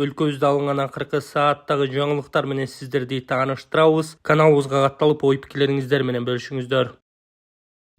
Өлкөбүздө алынган акыркы сааттагы жаңылыктар менен сиздерди тааныштырабыз. Каналыбызга катталып, ой-пикириңиздер менен бөлүшүңүздөр.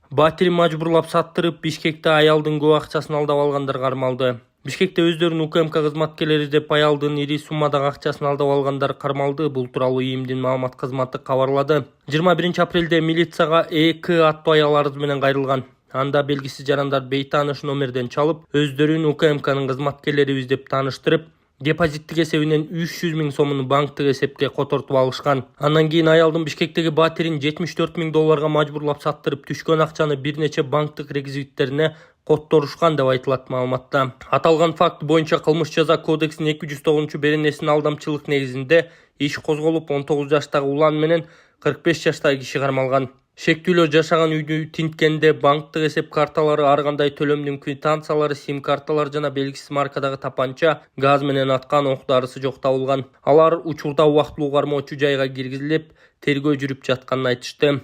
Батирин мажбурлап саттырып, Бишкекте аялдын көп акчасын алдап алгандар кармалды. Бишкекте өздөрүн УКМК кызматкерлери деп аялдын ири суммадагы акчасын алдап алгандар кармалды. Бул тууралуу ИИМдин маалымат кызматы кабарлады. 21 апрелде милицияга ЭК аттуу аял арыз менен кайрылган. Анда белгисиз жарандар бейтааныш номерден чалып, өздөрүн УКМКнын кызматкерлерибиз деп тааныштырып, депозиттик эсебинен 300 000 сомун банктык эсепке котортуп алышкан. Андан кийин аялдын Бишкектеги батирин 74 000 долларга мажбурлап саттырып, түшкөн акчаны бир нече банктык реквизиттерине которушкан деп айтылат маалыматта. Аталган факт боюнча Кылмыш жаза кодексинин 209-беренесинин алдамчылык негизинде иш козголуп, 19 жаштагы улан менен 45 жаштагы киши кармалган. Шектүүлөр жашаган үйдү тинткенде банктык эсеп карталары, ар кандай төлөмдүн квитанциялары, сим-карталар жана белгисиз маркадагы тапанча, газ менен аткан оқ-дарысы жок табылган. Алар учурда убактылуу кармоочу жайга киргизилип, тергөө жүрүп жатканын айтышты.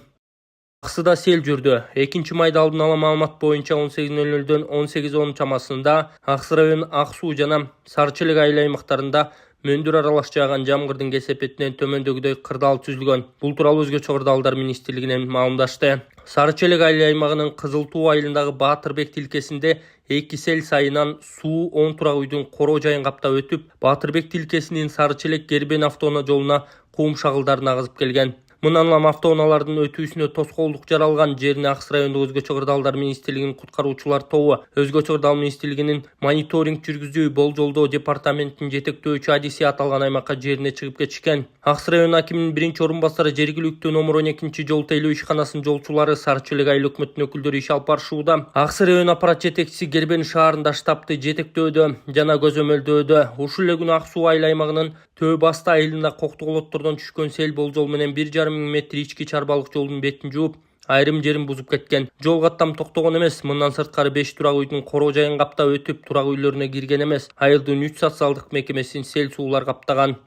Аксыда сел жүрдү. 2-майда алдын ала маалымат боюнча 18:00дөн 18:10 чамасында Аксы район Ак суу жана Сарычелек айыл аймактарында мөндүр аралаш жааган жамгырдын кесепетинен төмөндөгүдөй кырдаал түзүлгөн. Бул тууралуу Өзгө Чогордалдар министрлигинен маалымдашты. Сарычелек айыл аймагынын Кызыл Туу айылындагы Баатырбек тилкесинде 2 сел сайынан суу 10 турак үйдүн короо жайын каптап өтүп, Баатырбек тилкесинин Сарычелек Кербен автоунаа жолуна кум шагылдарын агызып келген. Мындан улам автоунаалардын өтүүсүнө тоскоолдук жаралган. Жерине Аксы райондук Өзгө Чогордалдар министрлигинин куткаруучулар тобу, Өзгө Чогордал министрлигинин мониторинг жүргүзүү, болжолдоо департаментинин жетектөөчү адиси аталган аймакка жерине чыгып кетишкен. Аксы район акиминин биринчи орун басары, жергиликтүү номер 12 жол тейлөө ишканасынын жолчулары, Сарычелек айыл өкмөтүнүн өкүлдөрү иш алып барышууда. Аксы район аппарат жетекчиси Кербен шаарында штабты жетектөөдө жана көзөмөлдөөдө. Ушул эле күнү Ак суу айыл аймагынын Төө басты айылында Коктуголоттордон түшкөн сел болжол менен 1,5 метр ички чарбалык жолдун бетин жууп, айрым жерин бузуп кеткен. Жол каттам токтогон эмес. Мындан сырткары 5 турак үйдүн короо жайын каптап өтүп, турак үйлөрүнө кирген эмес. Айылдын 3 социалдык мекемесин сел суулар каптаган.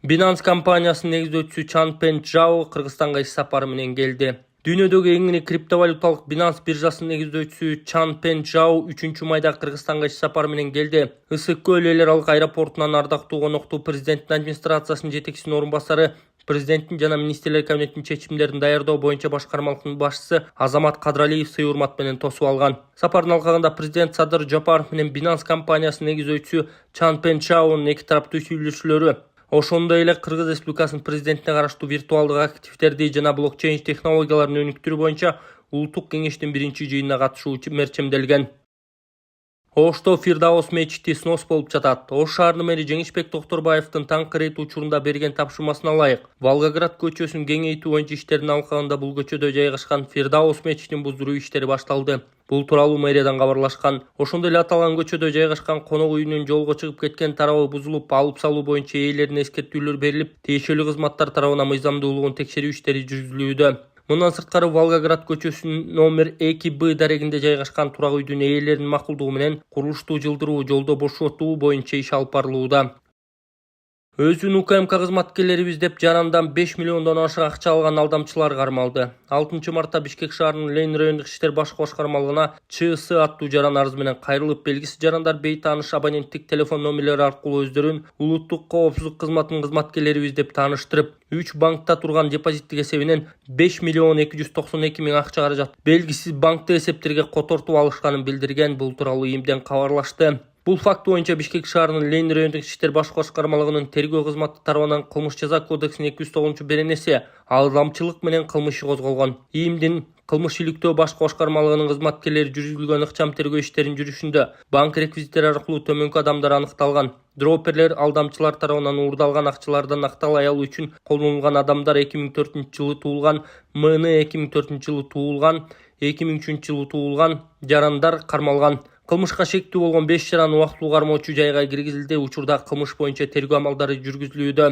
Binance компаниясынын негиздөөчүсү Чан Пен Чжао Кыргызстанга иш сапары менен келди. Дүйнөдөгү эң ири криптовалюталык Binance биржасынын негиздөөчүсү Чан Пен Чжао 3-майда Кыргызстанга иш сапары менен келди. ысык-көл эл аралык аэропортунан ардактуу конокту президенттин администрациясынын жетекчисинин орун басары, президенттин жана министрлер кабинетинин чечимдерин даярдоо боюнча башкармалыктын башчысы Азамат Кадралиев сый урмат менен тосуп алган. Сапардын алкагында президент Садыр Жапаров менен Binance компаниясынын негиздөөчүсү Чан Пен Чжаонун эки тараптуу сүйлөшүүлөрү, ошондой эле Кыргыз Республикасынын президентине караштуу виртуалдык активдерди жана блокчейн технологияларын өнүктүрүү боюнча улуттук кеңештин биринчи жыйынына катышуу мерчемделген. Ошто Фирдаус мечити снос болуп жатат. Ош шаарынын мэри Жеңишбек Токторбаевдин таңкы рейд учурунда берген тапшырмасына ылайык Волгоград көчөсүн кеңейтүү боюнча иштердин алкагында бул көчөдө жайгашкан Фирдаус мечитин буздуруу иштери башталды. Бул тууралуу мэриядан кабарлашкан. Ошондой эле аталган көчөдө жайгашкан конок үйүнүн жолго чыгып кеткен тарабы бузулуп, алып салуу боюнча ээлерине эскертүүлөр берилип, тиешелүү кызматтар тарабынан мыйзамдуулугун текшерүү иштери жүргүзүлүүдө. Мындан сырткары Волгоград көчөсүнүн номер 2Б дарегинде жайгашкан турак үйдүн ээлеринин макулдугу менен курулушту жылдыруу, жолдо бошотуу боюнча иш алып барылууда. Өзүн УКМК кызматкерлерибиз деп жарандан 5 миллиондон ашык акча алган алдамчылар кармалды. 6-мартта Бишкек шаарынын Ленин райондук иштер башкы башкармалыгына ЧС аттуу жаран арыз менен кайрылып, белгисиз жарандар бейтааныш абоненттик телефон номерлери аркылуу өздөрүн улуттук коопсуздук кызматынын кызматкерлерибиз деп тааныштырып, 3 банкта турган депозиттик эсебинен 5 миллион 292 миң акча каражат белгисиз банктык эсептерге котортуп алышканын билдирген. Бул тууралуу ИИМден кабарлашты. Бул факт боюнча Бишкек шаарынын Ленин райондук иштер башкы башкармалыгынын тергөө кызматы тарабынан Кылмыш жаза кодексинин 209-беренеси алдамчылык менен кылмыш иши козголгон. ИИМдин кылмыш иликтөө башкы башкармалыгынын кызматкерлери жүргүзүлгөн ыкчам тергөө иштеринин жүрүшүндө банк реквизиттери аркылуу төмөнкү адамдар аныкталган. Дроперлер алдамчылар тарабынан уурдалган акчаларды накталай алуу үчүн колдонулган адамдар 2004-жылы туулган, МН 2004-жылы туулган, 2003-жылы туулган жарандар кармалган. Кылмышка шектүү болгон 5 жаран убактылуу кармоочу жайга киргизилди. Учурда кылмыш боюнча тергөө амалдары жүргүзүлүүдө.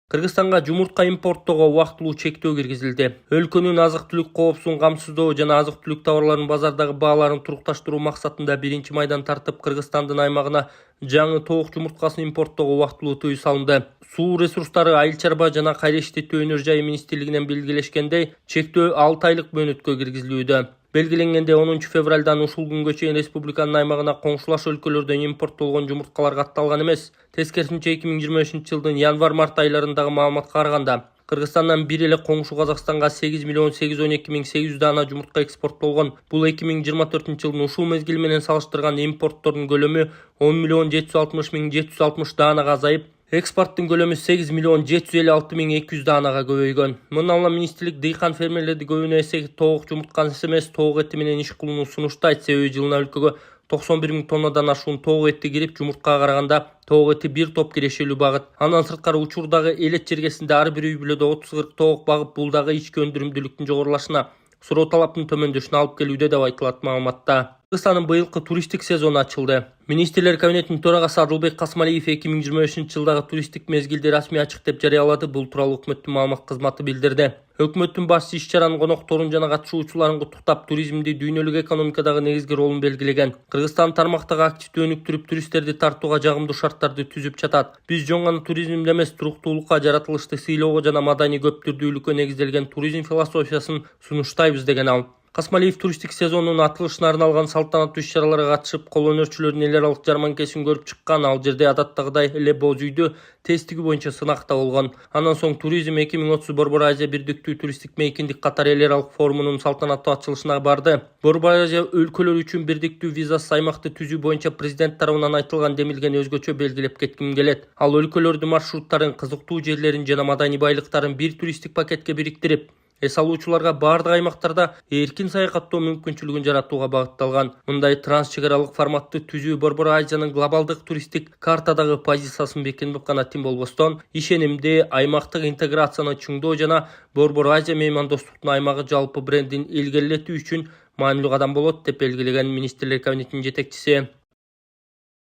Кыргызстанга жумуртка импорттоого убактылуу чектөө киргизилди. Өлкөнүн азык-түлүк коопсуздугун камсыздоо жана азык-түлүк товарларынын базардагы бааларын турукташтыруу максатында 1-майдан тартып Кыргызстандын аймагына жаңы тоок жумурткасын импорттоого убактылуу тыюу салынды. Суу ресурстары, айыл чарба жана кайра иштетүү өнөр жайы министрлигинен белгилешкендей, чектөө 6 айлык мөөнөткө киргизилүүдө. Белгиленгенде 10 февралдан ушул күнгө чейин республиканын аймагына коңшулаш өлкөлөрдөн импорттолгон жумурткалар катталган эмес. Тескерисинче 2023 жылдын январ-март айларындагы маалыматка караганда Кыргызстандан бир эле коңшу Казакстанга 8.812.800 дана жумуртка экспорттолгон. Бул 2024 жылдын ушул мезгили менен салыштырганда импорттордун көлөмү 10.760.760 данага азайып, экспорттун көлөмү 8.756.200 данага көбөйгөн. Мындан улам министрлик дыйкан фермерлерди көбүнө эсе тоок жумурткасы эмес, тоок эти менен иш кылууну сунуштайт. Себеби жылына өлкөгө 91.000 тоннадан ашуун тоок эти кирип, жумурткага караганда тоок эти бир топ кирешелүү багыт. Андан сырткары учурдагы элет жергесинде ар бир үй бүлөдө 30-40 тоок багып, бул дагы ички өндүрүмдүүлүктүн жогорулашына, суроо талаптын төмөндөшүнө алып келүүдө деп айтылат маалыматта. Кыргызстандын быйылкы туристик сезону ачылды. Министрлер кабинетинин төрагасы Адылбек Касмалиев 2023 жылдагы туристик мезгилди расмий ачык деп жарыялады. Бул тууралуу өкмөттүн маалымат кызматы билдирди. Өкмөттүн башчысы иш-чаранын конокторун жана катышуучуларын куттуктап, туризмди дүйнөлүк экономикадагы негизги ролун белгилеген. Кыргызстан тармактагы активдүү өнүктүрүп, туристтерди тартууга жагымдуу шарттарды түзүп жатат. Биз жөн гана туризмде эмес, туруктуулукка, жаратылышты сыйлоого жана маданий көптүрдүүлүккө негизделген туризм философиясын сунуштайбыз деген ал. Касмалиев туристик сезонунун ачылышына арналган салтанаттуу иш-чараларга катышып, кол өнөрчүлөрдүн эл аралык жарманкесин көрүп чыккан. Ал жерде адаттагыдай эле боз үйдү тесттиги боюнча сынакта болгон. Андан соң Туризм 2030 Борбор Азия бирдиктүү туристик мейкиндик катары эл аралык форумунун салтанаттуу ачылышына барды. Борбор Азия өлкөлөрү үчүн бирдиктүү визасыз аймакты түзүү боюнча президент тарабынан айтылган демилгени өзгөчө белгилеп кетким келет. Ал өлкөлөрдүн маршруттарын, кызыктуу жерлерин жана маданий байлыктарын бир туристик пакетке бириктирип, эс алуучуларга бардык аймактарда эркин саякаттоо мүмкүнчүлүгүн жаратууга багытталган. Мындай транс-чек аралык форматты түзүү Борбор Азиянын глобалдык туристик картадагы позициясын бекемдеп гана тим болбостон, ишенимди, аймактык интеграцияны чыңдоо жана Борбор Азия меймандостуктун аймагы жалпы брендин илгерилетүү үчүн маанилүү кадам болот деп белгилеген министрлер кабинетинин жетекчиси.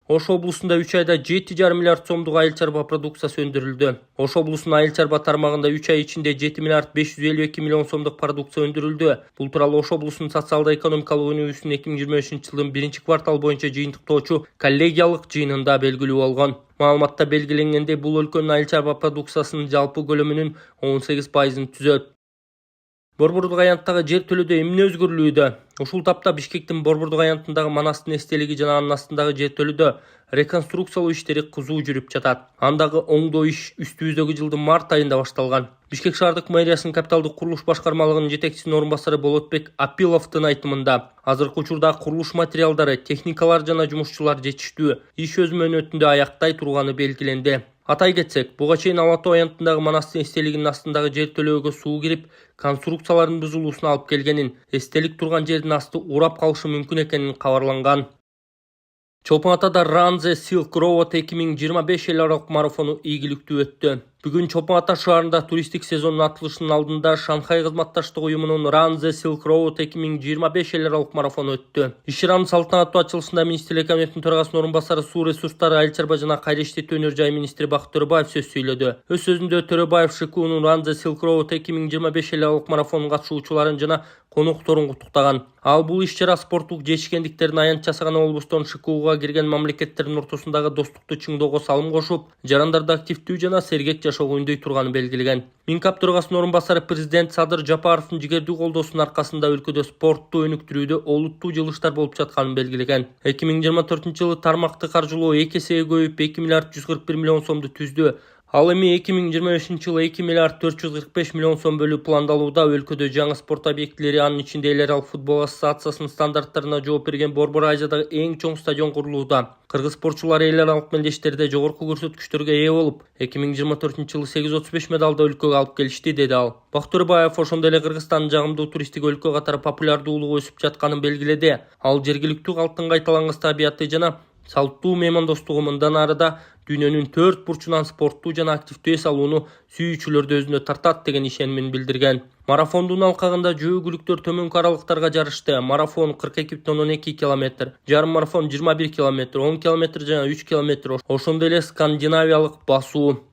Ош облусунда 3 айда 7,5 миллиард сомдук айыл чарба продукциясы өндүрүлдү. Ош облусунун айыл чарба тармагында 3 ай ичинде 7 миллиард 552 миллион сомдук продукция өндүрүлдү. Бул тууралуу Ош облусунун социалдо-экономикалык өнүгүүсүнүн 2023 жылдын 1-квартал боюнча жыйынтыктоочу коллегиялык жыйынында белгилүү болгон. Маалыматта белгиленгендей, бул өлкөнүн айыл чарба продукциясынын жалпы көлөмүнүн 18%-ын түзөт. Борбордук аянттагы жер төлөөдө эмне өзгөрүлүүдө? Ушул тапта Бишкектин Борбордук аянтындагы Манастын эстелиги жана анын астындагы жер төлөөдө реконструкциялоо иштери кызуу жүрүп жатат. Андагы оңдоо иш үстүбүздөгү жылдын март айында башталган. Бишкек шаардык мэриясынын капиталдык курулуш башкармалыгынын жетекчисинин орун басары Болотбек Апиловдун айтымында, азыркы учурда курулуш материалдары, техникалар жана жумушчулар жетиштүү. Иш өз мөөнөтүндө аяктай турганы белгиленди. Атай кетсек, буга чейин Ала Тоо аянтындагы Манастын эстелигинин астындагы жер төлөөгө суу кирип, конструкциялардын бузулуусуна алып келгенин, эстелик турган жердин асты урап калышы мүмкүн экенин кабарланган. Чолпон Атада Run the Silk Road 2025 эл аралык марафону ийгиликтүү өттү. Бүгүн Чолпон Ата шаарында туристик сезондун ачылышынын алдында Шанхай кызматташтык уюмунун Run the Silk Road 2025 эл аралык марафону өттү. Иш-чаранын салтанаттуу ачылышында министрлер кабинетинин төрагасынын орун басары суу ресурстары, айыл чарба жана кайра иштетүү өнөр жай министри Бакыт Төрөбаев сөз сүйлөдү. Өз сөзүндө Төрөбаев ШКУнун Run the Silk Road 2025 эл аралык марафонунун катышуучуларын жана конокторун куттуктаган. Ал бул иш-чара спорттук жетишкендиктерин аянтчасы гана болбостон ШКУга кирген мамлекеттердин ортосундагы достукту чыңдоого салым кошуп, жарандарды активдүү жана сергек жашоого үндөй турганын белгилеген. Минкап төрагасынын орун басары президент Садыр Жапаровдун жигердүү колдоосунун аркасында өлкөдө спортту өнүктүрүүдө олуттуу жылыштар болуп жатканын белгилеген. 2024 жылы тармакты каржылоо 2 эсеге көбөйүп 2 миллиард 141 миллион сомду түздү. Ал эми 2023 жылы 2 миллиард 445 миллион сом бөлүү пландалууда. Өлкөдө жаңы спорт объектилери, анын ичинде эл аралык футбол ассоциациясынын стандарттарына жооп берген Борбор Азиядагы эң чоң стадион курулууда. Кыргыз спортчулары эл аралык мелдештерде жогорку көрсөткүчтөргө ээ болуп, 2024 жылы 835 медалды өлкөгө алып келишти, деди ал. Бакыт Төрөбаев ошондой эле Кыргызстандын жагымдуу туристик өлкө катары популярдуулугу өсүп жатканын белгиледи. Ал жергиликтүү калктын кайталангыс табияты жана салттуу меймандостугу мындан ары да дүйнөнүн 4 бурчунан спорттуу жана активдүү эс алууну сүйүүчүлөрдү өзүнө тартат деген ишенимин билдирген. Марафондун алкагында жөөгүлүктөр төмөнкү аралыктарга жарышты. Марафон 42,2 км, жарым марафон 21 км, 10 км жана 3 км. Ошондой эле скандинавиялык басуу